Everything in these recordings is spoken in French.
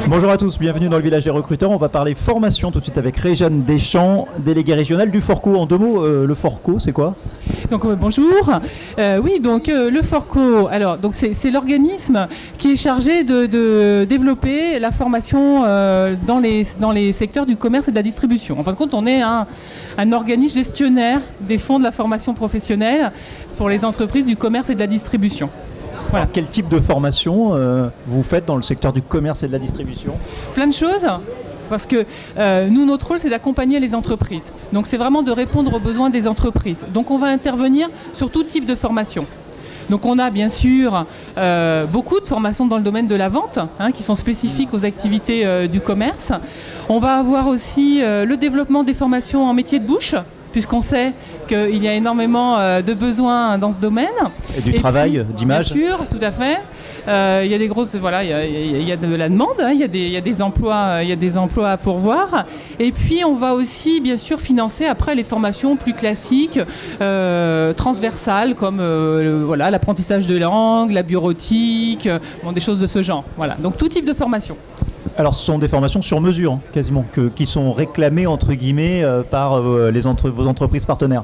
Bonjour à tous, bienvenue dans le village des recruteurs. On va parler formation tout de suite avec Réjeanne Deschamps, déléguée régionale du Forco. En deux mots, le Forco, c'est quoi ? Donc bonjour. Le Forco, alors donc c'est l'organisme qui est chargé de développer la formation dans les secteurs du commerce et de la distribution. En fin de compte, on est un organisme gestionnaire des fonds de la formation professionnelle pour les entreprises du commerce et de la distribution. Voilà. Alors, quel type de formation vous faites dans le secteur du commerce et de la distribution ? Plein de choses. Parce que nous, notre rôle, c'est d'accompagner les entreprises. Donc, c'est vraiment de répondre aux besoins des entreprises. Donc, on va intervenir sur tout type de formation. Donc, on a bien sûr beaucoup de formations dans le domaine de la vente, qui sont spécifiques aux activités du commerce. On va avoir aussi le développement des formations en métier de bouche, puisqu'on sait qu'il y a énormément de besoins dans ce domaine. Et du travail, d'image. Bien sûr, tout à fait. Il y a des grosses, voilà, il y a de la demande, il y a des emplois à pourvoir. Et puis on va aussi bien sûr financer après les formations plus classiques, transversales comme l'apprentissage de langue, la bureautique, des choses de ce genre. Voilà, donc tout type de formation. Alors ce sont des formations sur mesure, quasiment, qui sont réclamées entre guillemets par vos entreprises partenaires.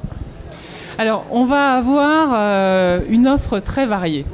Alors, on va avoir une offre très variée.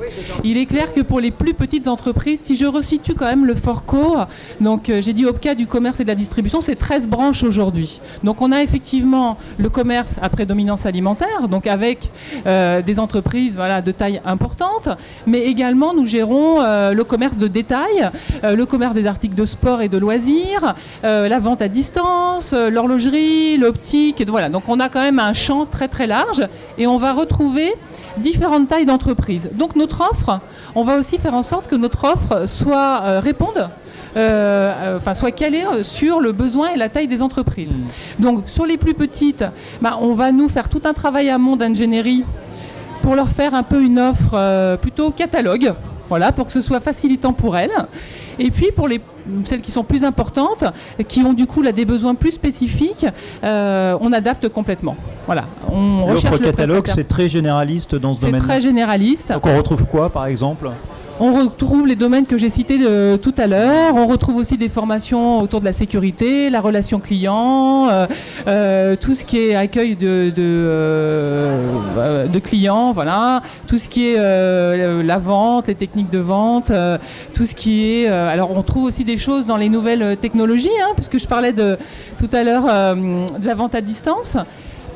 Il est clair que pour les plus petites entreprises, si je resitue quand même le Forco, donc j'ai dit OPCA du commerce et de la distribution, c'est 13 branches aujourd'hui. Donc, on a effectivement le commerce à prédominance alimentaire, donc avec des entreprises de taille importante, mais également nous gérons le commerce de détail, le commerce des articles de sport et de loisirs, la vente à distance, l'horlogerie, l'optique, voilà. Donc, on a quand même un champ très très large. Et on va retrouver différentes tailles d'entreprises. Donc notre offre, on va aussi faire en sorte que notre offre soit soit calée sur le besoin et la taille des entreprises. Donc sur les plus petites, on va nous faire tout un travail amont d'ingénierie pour leur faire un peu une offre plutôt catalogue, voilà, pour que ce soit facilitant pour elles. Et puis pour celles qui sont plus importantes, qui ont du coup des besoins plus spécifiques, on adapte complètement. Voilà. L'offre catalogue, c'est très généraliste dans ce domaine. C'est très généraliste. Donc on retrouve quoi par exemple ? On retrouve les domaines que j'ai cités tout à l'heure. On retrouve aussi des formations autour de la sécurité, la relation client, tout ce qui est accueil de clients, voilà. Tout ce qui est la vente, les techniques de vente, tout ce qui est... alors on trouve aussi des choses dans les nouvelles technologies, puisque je parlais tout à l'heure de la vente à distance.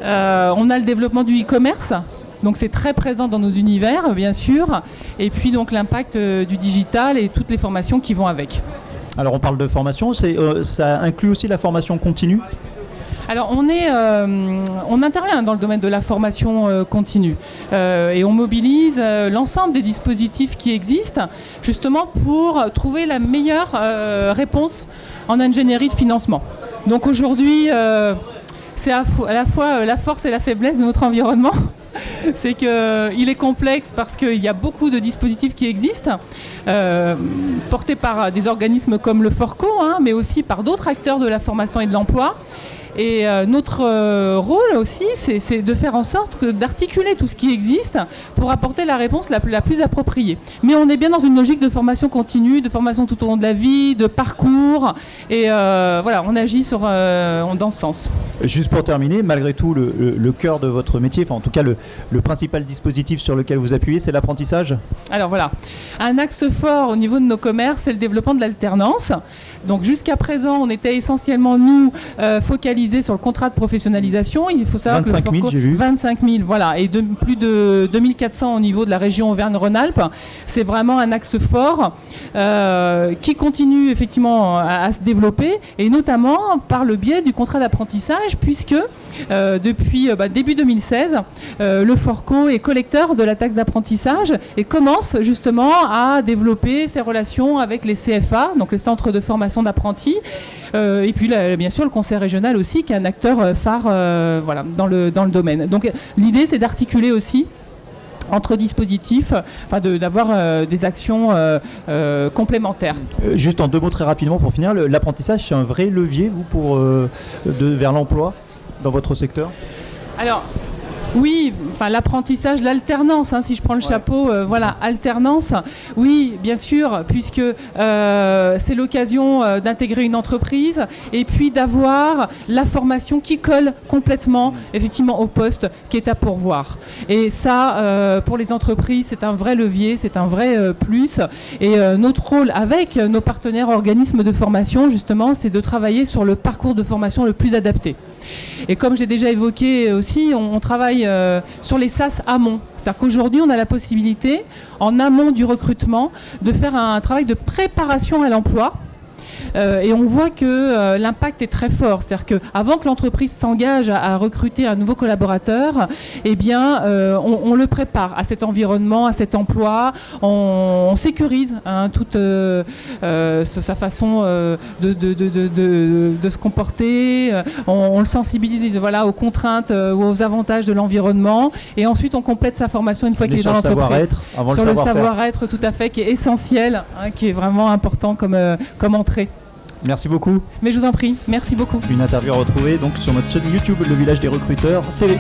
On a le développement du e-commerce. Donc c'est très présent dans nos univers, bien sûr. Et puis donc l'impact du digital et toutes les formations qui vont avec. Alors on parle de formation, ça inclut aussi la formation continue ? Alors on intervient dans le domaine de la formation continue et on mobilise l'ensemble des dispositifs qui existent justement pour trouver la meilleure réponse en ingénierie de financement. Donc aujourd'hui, c'est à la fois la force et la faiblesse de notre environnement. C'est qu'il est complexe parce qu'il y a beaucoup de dispositifs qui existent, portés par des organismes comme le Forco, mais aussi par d'autres acteurs de la formation et de l'emploi. Et notre rôle aussi, c'est de faire en sorte d'articuler tout ce qui existe pour apporter la réponse la plus appropriée. Mais on est bien dans une logique de formation continue, de formation tout au long de la vie, de parcours. Et on agit dans ce sens. Juste pour terminer, malgré tout, le cœur de votre métier, en tout cas le principal dispositif sur lequel vous appuyez, c'est l'apprentissage ? Alors voilà, un axe fort au niveau de nos commerces, c'est le développement de l'alternance. Donc jusqu'à présent, on était essentiellement, nous, focalisés sur le contrat de professionnalisation. Il faut savoir 25 000, que le Forco, j'ai vu. 25 000, voilà, et plus de 2400 au niveau de la région Auvergne-Rhône-Alpes. C'est vraiment un axe fort qui continue effectivement à se développer, et notamment par le biais du contrat d'apprentissage, puisque depuis début 2016, le Forco est collecteur de la taxe d'apprentissage et commence justement à développer ses relations avec les CFA, donc les centres de formation d'apprentis, et puis bien sûr le conseil régional aussi, qui est un acteur phare dans le domaine. Donc l'idée, c'est d'articuler aussi entre dispositifs, d'avoir des actions complémentaires. Juste en deux mots très rapidement pour finir, l'apprentissage, c'est un vrai levier, vous, vers l'emploi dans votre secteur ? Alors, Oui, enfin l'apprentissage, l'alternance, si je prends le chapeau, voilà, alternance, oui, bien sûr, puisque c'est l'occasion d'intégrer une entreprise et puis d'avoir la formation qui colle complètement, effectivement, au poste qui est à pourvoir. Et ça, pour les entreprises, c'est un vrai levier, c'est un vrai plus. Et notre rôle avec nos partenaires organismes de formation, justement, c'est de travailler sur le parcours de formation le plus adapté. Et comme j'ai déjà évoqué aussi, on travaille sur les SAS amont. C'est-à-dire qu'aujourd'hui, on a la possibilité, en amont du recrutement, de faire un travail de préparation à l'emploi. Et on voit que l'impact est très fort. C'est-à-dire qu'avant que l'entreprise s'engage à recruter un nouveau collaborateur, eh bien, on le prépare à cet environnement, à cet emploi. On sécurise toute sa façon de se comporter. On le sensibilise aux contraintes ou aux avantages de l'environnement. Et ensuite, on complète sa formation une fois qu'il est dans l'entreprise. Sur le savoir-être, tout à fait, qui est essentiel, qui est vraiment important comme entrée. Merci beaucoup. Mais je vous en prie, merci beaucoup. Une interview à retrouver donc sur notre chaîne YouTube, Le Village des Recruteurs TV.